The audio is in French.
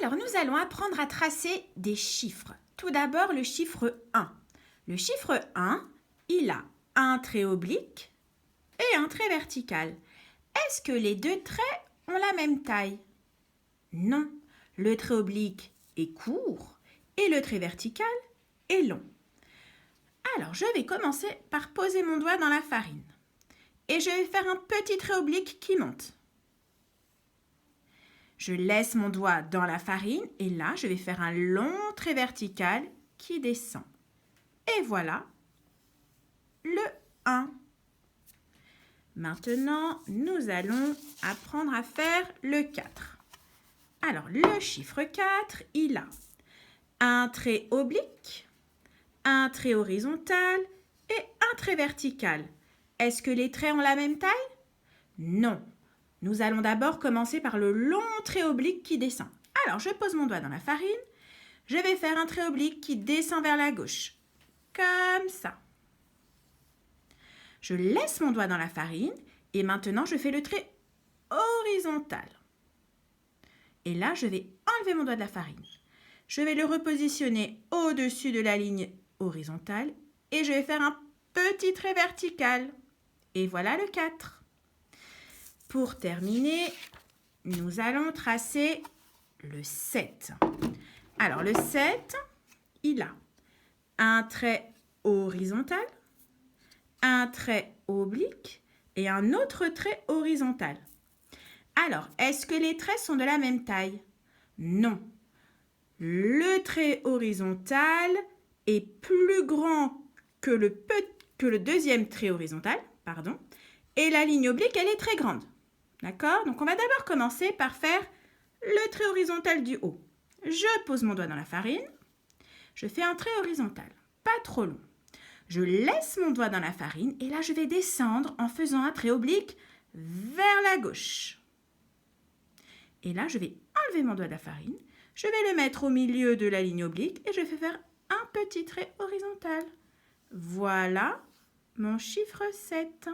Alors, nous allons apprendre à tracer des chiffres. Tout d'abord, le chiffre 1. Le chiffre 1, il a un trait oblique et un trait vertical. Est-ce que les deux traits ont la même taille? Non. Le trait oblique est court et le trait vertical est long. Alors, je vais commencer par poser mon doigt dans la farine. Et je vais faire un petit trait oblique qui monte. Je laisse mon doigt dans la farine et là, je vais faire un long trait vertical qui descend. Et voilà le 1. Maintenant, nous allons apprendre à faire le 4. Alors, le chiffre 4, il a un trait oblique, un trait horizontal et un trait vertical. Est-ce que les traits ont la même taille? Non. Nous allons d'abord commencer par le long trait oblique qui descend. Alors, je pose mon doigt dans la farine. Je vais faire un trait oblique qui descend vers la gauche. Comme ça. Je laisse mon doigt dans la farine et maintenant, je fais le trait horizontal. Et là, je vais enlever mon doigt de la farine. Je vais le repositionner au-dessus de la ligne horizontale et je vais faire un petit trait vertical. Et voilà le 4. Pour terminer, nous allons tracer le 7. Alors, le 7, il a un trait horizontal, un trait oblique et un autre trait horizontal. Alors, est-ce que les traits sont de la même taille? Non. Le trait horizontal est plus grand que le deuxième trait horizontal, et la ligne oblique, elle est très grande. D'accord? Donc, on va d'abord commencer par faire le trait horizontal du haut. Je pose mon doigt dans la farine. Je fais un trait horizontal, pas trop long. Je laisse mon doigt dans la farine et là, je vais descendre en faisant un trait oblique vers la gauche. Et là, je vais enlever mon doigt de la farine. Je vais le mettre au milieu de la ligne oblique et je vais faire un petit trait horizontal. Voilà mon chiffre 7.